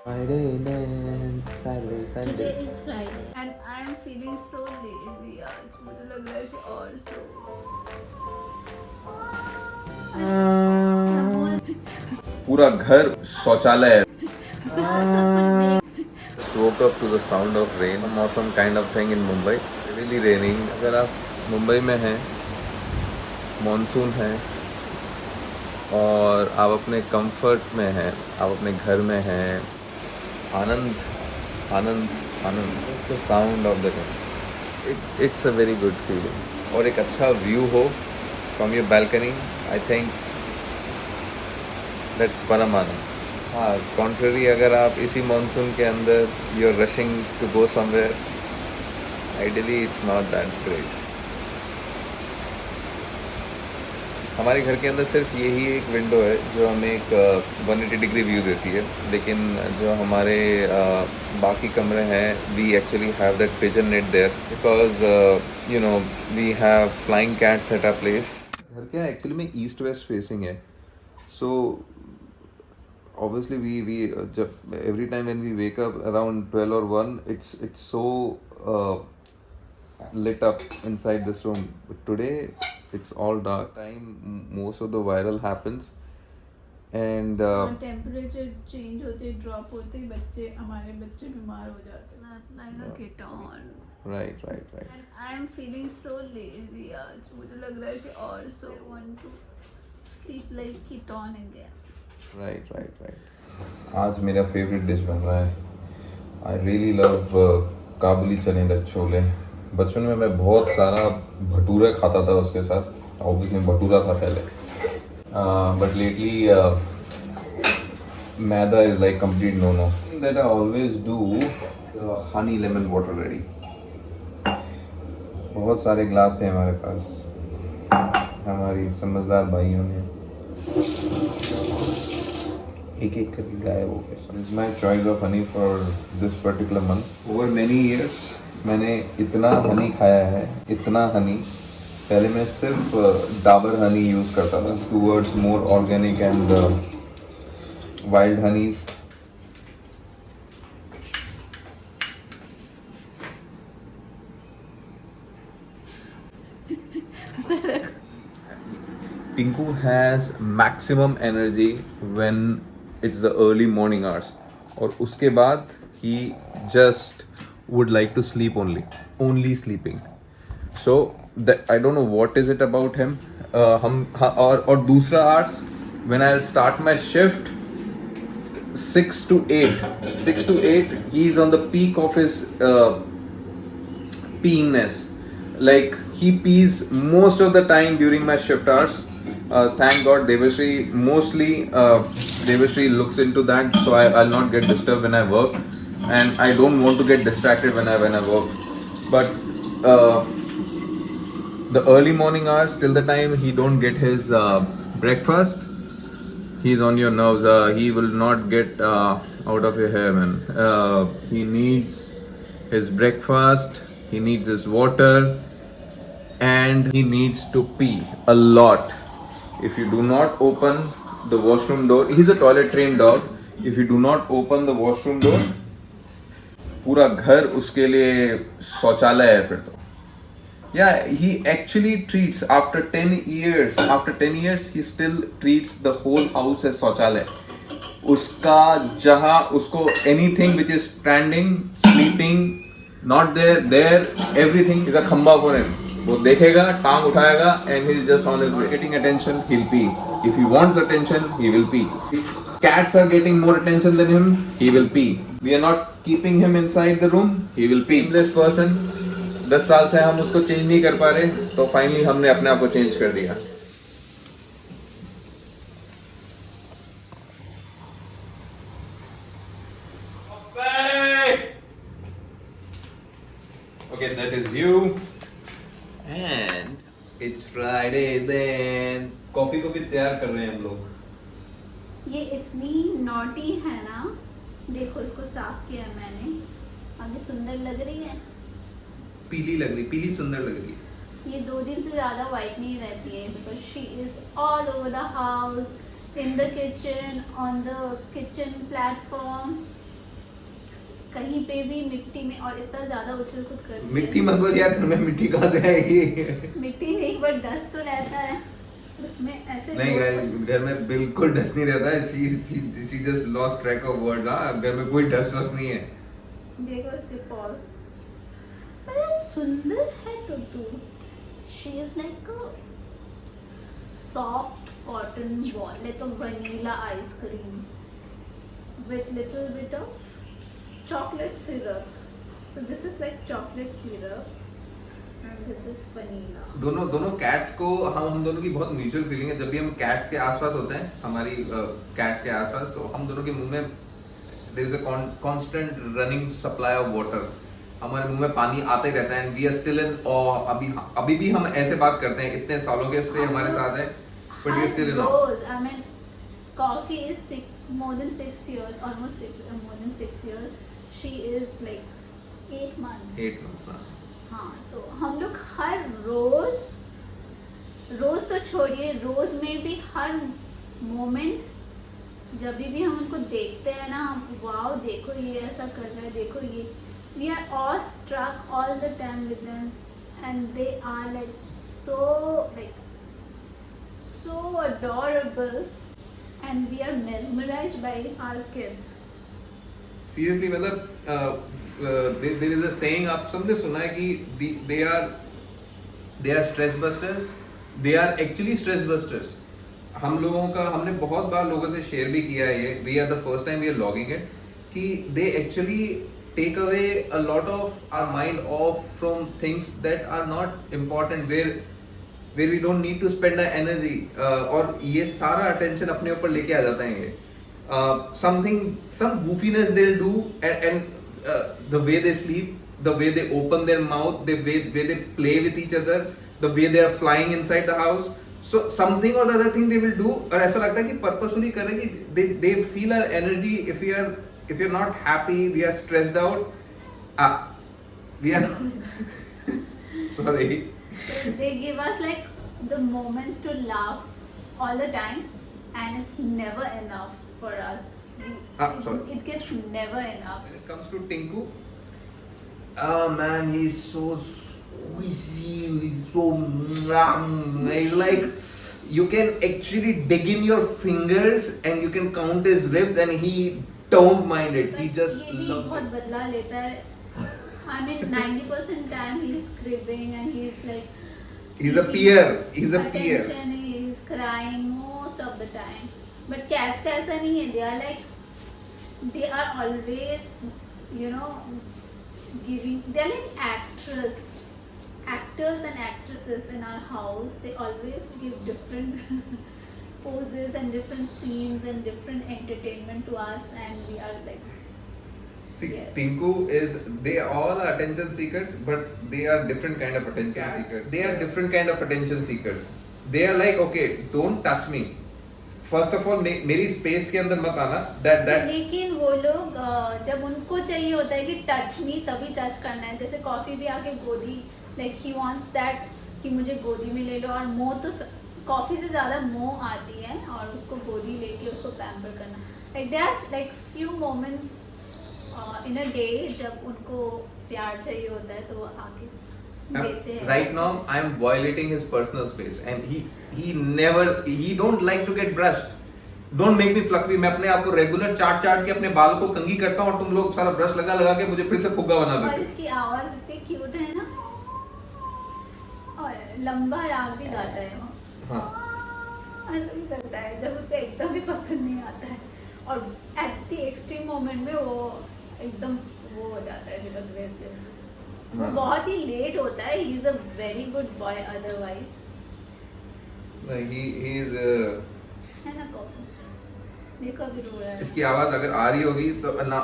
Friday dance, Saturday, Today Sunday. is Friday and I am feeling so lazy आज मुझे लग रहा है कि और सो पूरा घर शौचालय है. सब कुछ Just woke up to the sound of rain. मौसम kind of thing in Mumbai. Really raining. अगर आप मुंबई में हैं, मॉनसून है और आप अपने कंफर्ट में हैं, आप अपने घर में हैं, आनंद आनंद आनंद the sound of the rain. It's a very good feeling. और एक अच्छा व्यू हो from your balcony. I think that's परम आनंद. हाँ, कॉन्ट्ररी अगर आप इसी मानसून के अंदर you are rushing to go somewhere, ideally it's not that great. हमारे घर के अंदर सिर्फ यही एक विंडो है जो हमें एक 180 डिग्री व्यू देती है, लेकिन जो हमारे बाकी कमरे हैं we actually have that pigeon net there because you know we have flying cats at our place. घर क्या एक्चुअली में ईस्ट वेस्ट फेसिंग है. So obviously we every time when we wake up around 12 or 1, it's so lit up inside this room. But today it's all dark time. Most of the viral happens and temperature change होते drop होते ही बच्चे हमारे बच्चे बीमार हो जाते हैं like a kitten. right. And I am feeling so lazy आज मुझे लग रहा है कि और सो want to sleep like kitten again. right. आज मेरा फेवरेट डिश बन रहा है. आई रियली लव काबुली चने दाल छोले. बचपन में मैं बहुत सारा भटूरा खाता था उसके साथ. ऑब्वियसली भटूरा था पहले, but lately maida is like complete no no. That I always do honey lemon water ready. बहुत सारे ग्लास थे हमारे पास, हमारी समझदार भाइयों ने एक एक करके गायब हो गया. This is my choice of honey for this particular month. Over many years मैंने इतना हनी खाया है, इतना हनी. पहले मैं सिर्फ डाबर हनी यूज़ करता था towards more organic and wild honeys. Tinku has maximum energy when it's the early morning hours. और उसके बाद he just would like to sleep only sleeping. So that I don't know what is it about him. और दूसरा hours when I'll start my shift 6 to 8 he's on the peak of his beingness. Like he pees most of the time during my shift hours. Thank God Devashri mostly Devashri looks into that, so I'll not get disturbed when I work, and I don't want to get distracted when I work. But the early morning hours till the time he don't get his breakfast, he's on your nerves. He will not get out of your hair, man. He needs his breakfast, he needs his water, and he needs to pee a lot. If you do not open the washroom door, he's a toilet trained dog. If you do not open the washroom door, पूरा घर उसके लिए शौचालय है फिर तो. Yeah, he actually treats after 10 years he still treats the whole house as शौचालय. उसका जहाँ उसको anything which is standing, sleeping, not there, everything is a खंबा for him. वो देखेगा, टांग उठाएगा, and he is just on his way. Getting attention, he'll pee. If he wants attention, he will pee. If cats are getting more attention than him, he will pee. We are not keeping him inside the room, he will pee. This person 10 साल से हम उसको change नहीं कर पा रहे, तो finally हमने अपने आप को चेंज कर दिया. Okay, that is you. And it's Friday then. Coffee को भी तैयार कर रहे हैं हम लोग. ये इतनी नॉटी है ना, देखो इसको साफ किया मैंने. अभी सुंदर लग रही है, पीली सुंदर लग रही है. ये 2 दिन से ज़्यादा वाइट नहीं रहती है because she is all over the house, in the kitchen, on the kitchen platform, कहीं पे भी मिट्टी में, और इतना ज्यादा उछल कूद करती है। मिट्टी मत बोल यार, घर में मिट्टी कहाँ से आएगी? मिट्टी नहीं, बट डस्ट तो रहता है उसमें ऐसे। नहीं गाइस, घर में बिल्कुल डस्ट नहीं रहता है। She just lost track of words. हां, घर में कोई डस्ट वस्ट नहीं है। देखो इसके पॉज, बड़ा सुंदर है तो तू। She is like a soft cotton ball, like a vanilla ice cream with little bit of chocolate syrup. So this is like chocolate syrup and this is vanilla. दोनों कैट्स को हम दोनों की बहुत म्यूचुअल फीलिंग है। जब भी हम कैट्स के आसपास होते हैं, हमारी कैट्स के आसपास, तो हम दोनों के मुंह में there is a constant running supply of water. हमारे मुंह में पानी आता ही रहता है and we are still in awe. अभी भी हम ऐसे बात करते हैं, इतने सालों के से हमारे साथ है, but we are still in awe. I mean, Coffee is more than 6 years, more than 6 years. She is like 8 months. 8 months। हाँ, तो हम लोग हर रोज तो छोड़िए, रोज में भी हर मोमेंट जब भी हम उनको देखते हैं ना, वाओ देखो ये ऐसा कर रहा है, देखो ये, we are all struck all the time with them and they are like so adorable and we are mesmerized by our kids. Seriously, मतलब there is a saying, आप सबने सुना है कि they are stress busters. They are actually stress busters. हम लोगों का, हमने बहुत बार लोगों से शेयर भी किया है ये, we are the first time we are logging it, कि they actually take away a lot of our mind off from things that are not important, where we don't need to spend our energy, और ये सारा attention अपने ऊपर लेके आ जाता है ये। some goofiness they'll do and the way they sleep, the way they open their mouth, the way they play with each other, the way they are flying inside the house, so something or the other thing they will do, और ऐसा लगता है कि purposefully कर रहे हैं कि they feel our energy. If you're not happy, we are stressed out, we are sorry. So they give us like the moments to laugh all the time and it's never enough for us. Sorry. It gets never enough. When it comes to Tinku, oh man, he's so squishy, he's so he's like, you can actually dig in your fingers and you can count his ribs and he don't mind it. He just ये भी loves बहुत it. बदला लेता है. I mean 90% time he's cribbing and he's like He's a seeking peer. He's a peer. attention, he's crying most of the time. But cats का ऐसा नहीं है. They are always, you know, giving. They're like actors and actresses in our house. They always give different poses and different scenes and different entertainment to us, and we are like. See, Yeah. Tinku they all are attention seekers, but they are different kind of attention seekers. They are different kind of attention seekers. They are like, okay, don't touch me. First of all, मेरी space के अंदर मत आना. That's. लेकिन वो लोग जब उनको चाहिए होता है कि टच मी, तभी टच करना है. जैसे कॉफी भी आके गोदी, like he wants that कि मुझे गोदी में ले लो. और मोह तो कॉफी से ज़्यादा मोह आती है और उसको गोदी लेके उसको पैम्पर करना. Like there are like few moments in a day जब उनको प्यार चाहिए होता है तो वो आके देते हैं. Right now, I am violating his personal space, and he don't like to get brushed. Don't make me fluffy. मैं अपने आप को रेगुलर चाट के अपने बाल को कंघी करता हूँ और तुम लोग सारा ब्रश लगा के मुझे फिर से फुग्गा बना और देते हो. इसकी आवाज इतनी क्यूट है ना, और लंबा राग भी गाता है वो. हाँ. ऐसा भी करता है जब उसे एकदम भी पसंद नहीं आता है, और एट द एक्सट्रीम मोमेंट में वो एकदम वो हो जाता है, फिर अग्रेसिव. वो हाँ. बहुत ही लेट होता है. He is a very good boy otherwise, He is. है ना कॉफी? देखो अभी रो रहा है. इसकी आवाज अगर आ रही होगी तो ना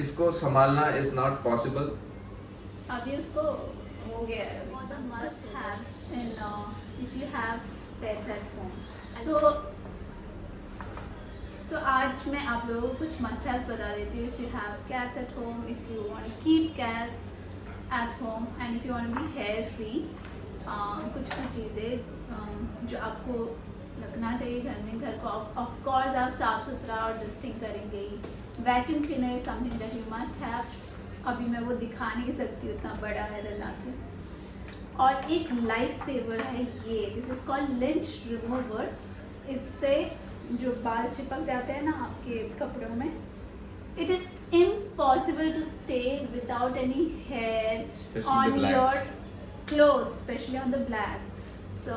इसको संभालना इज नॉट पॉसिबल. अभी उसको हो गया है. What the must haves in if you have pets at home. So आज मैं आप लोगों को कुछ must haves बता देती हूँ. If you have cats at home, if you want to keep cats at home, and if you want to be hair free, कुछ चीज़ें जो आपको रखना चाहिए घर में. घर को ऑफ कोर्स आप साफ सुथरा और डस्टिंग करेंगे ही. Vacuum cleaner is something that you must have. अभी मैं वो दिखा नहीं सकती उतना बड़ा है लाके। और एक लाइफ सेवर है ये, this is called lynch remover. इससे जो बाल चिपक जाते हैं ना आपके कपड़ों में, it is impossible to stay without any hair on your clothes, especially on the blacks. So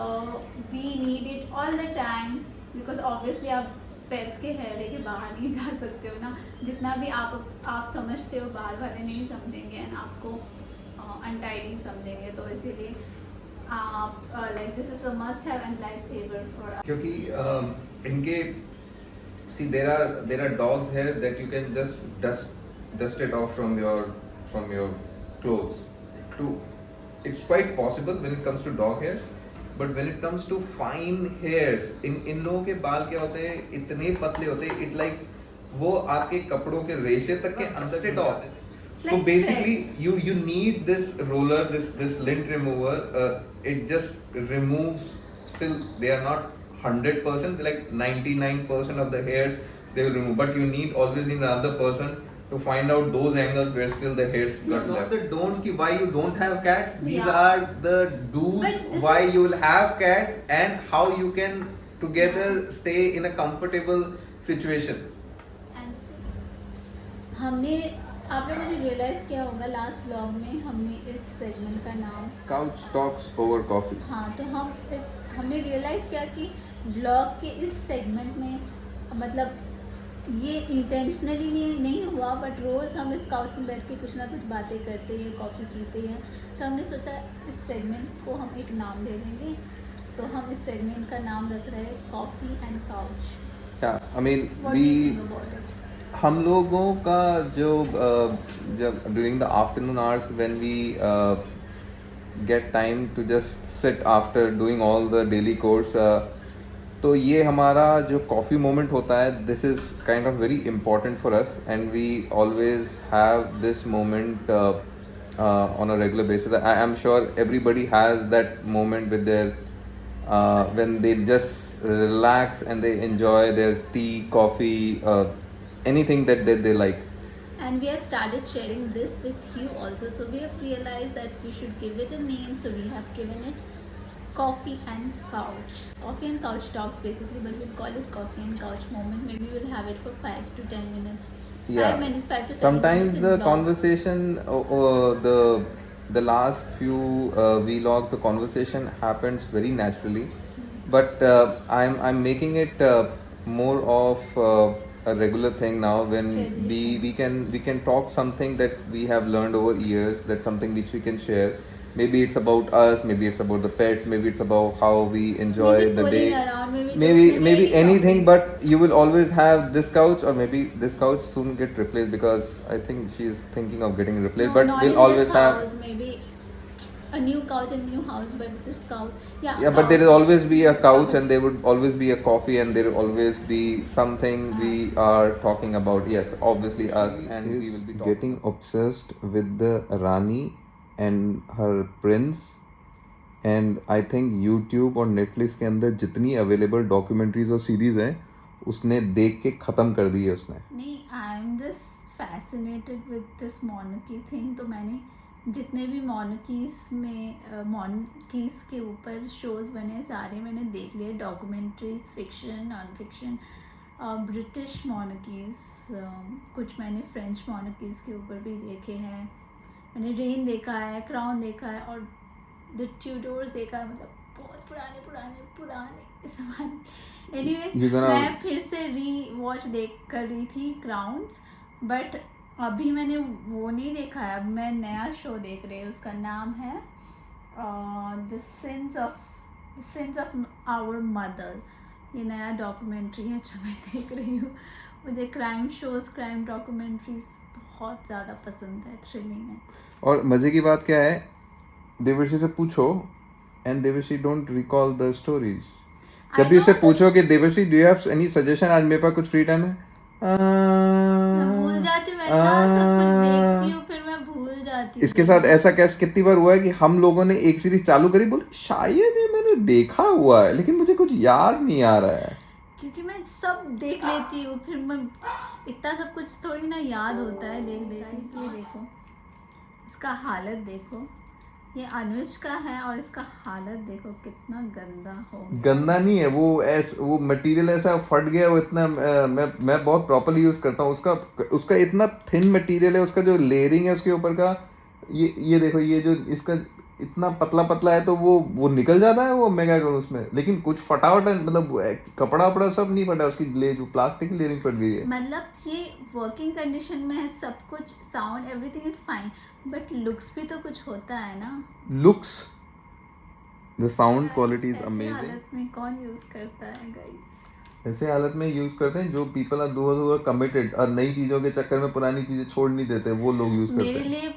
we need it all the time because obviously आप पेट्स के हेयर लेके बाहर नहीं जा सकते हो ना, जितना भी आप समझते हो बाहर वाले नहीं समझेंगे एंड आपको अनटाइडी समझेंगे, तो इसीलिए आप like this is a must have and life saver for. क्योंकि इनके see there are dogs here that you can just dust it off from your clothes to it's quite possible when it comes to dog hairs, but when it comes to fine hairs इन लोगों के बाल क्या होते हैं, इतने पतले होते हैं, it like वो आपके कपड़ों के रेशे तक के अंदर से dog. So basically you need this roller, this lint remover, it just removes, still they are not 100%, like 99% of the hairs they will remove, but you always need another person to find out those angles where still the hairs got left. The don'ts ki why you don't have cats, these are the do's why you will have cats and how you can together stay in a comfortable situation. हमने आप लोगों ने realise किया होगा last blog में हमने इस segment का नाम Couch talks over coffee. हाँ, तो हमने रियलाइज किया कि ब्लॉग के इस सेगमेंट में मतलब ये इंटेंशनली नहीं हुआ, बट रोज़ हम इस काउच में बैठ के कुछ ना कुछ बातें करते हैं, कॉफ़ी पीते हैं, तो हमने सोचा इस सेगमेंट को हम एक नाम दे देंगे, तो हम इस सेगमेंट का नाम रख रहे हैं coffee and couch. I mean हम लोगों का जो जब during the afternoon hours when we get time to just sit after doing all the daily chores, तो ये हमारा जो कॉफ़ी मोमेंट होता है, this is kind of very important for us and we always have this moment on a regular basis. I am sure everybody has that moment with their when they just relax and they enjoy there T, coffee, anything that they like. And we have started sharing this with you also, so we have realized that we should give it a name, so we have given it coffee and couch talks basically, but we'll call it coffee and couch moment. Maybe we'll have it for 5 to 10 minutes. 5 minutes, 5 to 7 sometimes minutes. The conversation the last few vlogs, the conversation happens very naturally, but I'm making it more of a regular thing now when we can talk something that we have learned over years, that's something which we can share. Maybe it's about us, maybe it's about the pets, maybe it's about how we enjoy the day, maybe anything, but you will always have this couch, or maybe this couch soon get replaced because I think she's thinking of getting replaced, no, but not we'll in always this have house, maybe a new couch in new house, but this couch yeah, but there will always be a couch and there would always be a coffee and there will always be something we are talking about. Yes, obviously us, and we will be getting obsessed with the Rani and her prince, and I think YouTube और Netflix के अंदर जितनी available documentaries और series हैं उसने देख के ख़त्म कर दी है उसने। नहीं, I am just fascinated with this monarchy thing, तो मैंने जितने भी मोनार्कीज़ के ऊपर शोज़ बने सारे मैंने देख लिए, documentaries, fiction, non fiction, British monarchies, कुछ मैंने फ्रेंच मोनार्कीज़ के ऊपर भी देखे हैं, मैंने रेन देखा है, क्राउन देखा है और द ट्यूडोर्स देखा है, मतलब बहुत पुराने ज़माने। एनीवेज मैं फिर से री वॉच कर रही थी क्राउन्स, बट अभी मैंने वो नहीं देखा है, अब मैं नया शो देख रही हूँ, उसका नाम है the sins of our mother. ये नया डॉक्यूमेंट्री है जो मैं देख रही हूँ। मुझे क्राइम शोज़, क्राइम डॉक्यूमेंट्रीज बहुत ज़्यादा पसंद है, थ्रिलिंग है। और मज़े की बात क्या है, देवर्षी से पूछो and Devarshi don't recall the stories. जब भी उसे पूछो कि Devarshi do you have any suggestion, आज मेरे पास कुछ फ्री टाइम है, भूल जाती हूँ, मैं सब कुछ देखती हूँ फिर मैं भूल जाती हूँ। इसके साथ ऐसा कितनी बार हुआ है कि हम लोगों ने एक सीरीज चालू करी, बोले शायद ये मैंने देखा हुआ है लेकिन मुझे कुछ याद नहीं आ रहा है, क्योंकि मैं सब देख लेती हूँ, फिर मैं इतना सब कुछ थोड़ी ना याद होता है देख इसलिए देखो। इसका हालत देखो, ये अनुज का है और इसका हालत देखो कितना गंदा हो गया। गंदा नहीं है वो, वो मटेरियल ऐसा फट गया, वो इतना मैं बहुत प्रॉपर्ली यूज करता हूँ उसका। उसका इतना थिन मटेरियल है, उसका जो लेयरिंग है उसके ऊपर का, ये देखो, ये जो इसका इतना पतला पतला है, तो वो निकल जाता है वो, मैं क्या करूँ उसमें। लेकिन कुछ फटावट है, मतलब कपड़ा वपड़ा सब नहीं फटा, उसकी जो प्लास्टिक की लेयरिंग फट गई है। मतलब ये वर्किंग कंडीशन में है, सब कुछ sound everything is fine, but looks भी तो कुछ होता है ना। Looks, the sound quality is ऐसे अमेजिंग। हालत में कौन यूज करता है गाइस? ऐसे हालत में यूज करते हैं जो पीपल आर डू कमिटेड, और नई चीजों के चक्कर में पुरानी चीजें छोड़ नहीं देते, वो लोग यूज करते मेरे हैं। लिए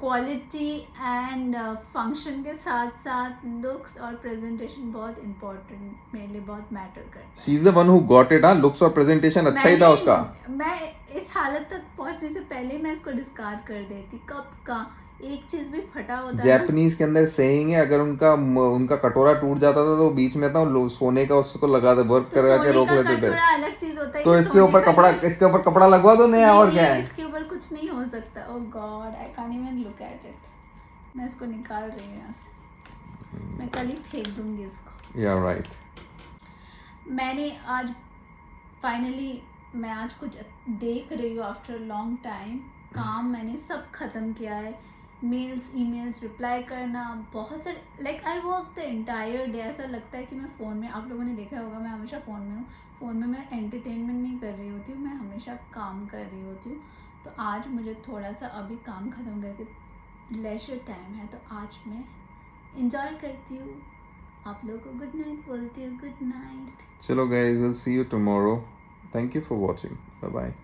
क्वालिटी एंड फंक्शन के साथ साथ लुक्स और प्रेजेंटेशन बहुत इम्पोर्टेंट, मेरे लिए बहुत मैटर करता है। She is the one who got it. हाँ, लुक्स और प्रेजेंटेशन अच्छा ही था उसका। मैं इस हालत तक पहुंचने से पहले मैं इसको डिस्कार्ड कर देती, कब का। एक चीज भी फटा होता है ना, जैपनीज के अंदर सेइंग है, अगर उनका कटोरा टूट जाता था तो बीच में था सोने का, उसको लगा दे, वर्क तो करवा के सोने रोक का लेते थे। कटोरा अलग चीज होता है, तो ये इसके सोने ऊपर का कपड़ा, नहीं- इसके ऊपर कपड़ा लगवा दो नया, और क्या है। इसके ऊपर कुछ नहीं हो सकता। Oh God, I can't even look at it. मैं इसको निकाल रही हूँ यहाँ से, मैं कल ही फेंक दूंगी इसको। या राइट। मैंने आज फाइनली, मैं आज कुछ देख रही हूँ आफ्टर लॉन्ग टाइम, काम मैंने सब ख़त्म किया है। मेल्स, ईमेल्स, रिप्लाई करना, बहुत सारे, like I work the entire day. ऐसा लगता है कि मैं फ़ोन में, आप लोगों ने देखा होगा मैं हमेशा फ़ोन में हूँ, फ़ोन में मैं एंटरटेनमेंट नहीं कर रही होती हूँ, मैं हमेशा काम कर रही होती हूँ। तो आज मुझे थोड़ा सा अभी काम ख़त्म करके लेजर टाइम है, तो आज मैं इंजॉय करती हूँ। आप लोगों को गुड नाइट बोलती हूँ, गुड नाइट। चलो guys, will see you tomorrow. Thank you for watching. Bye bye.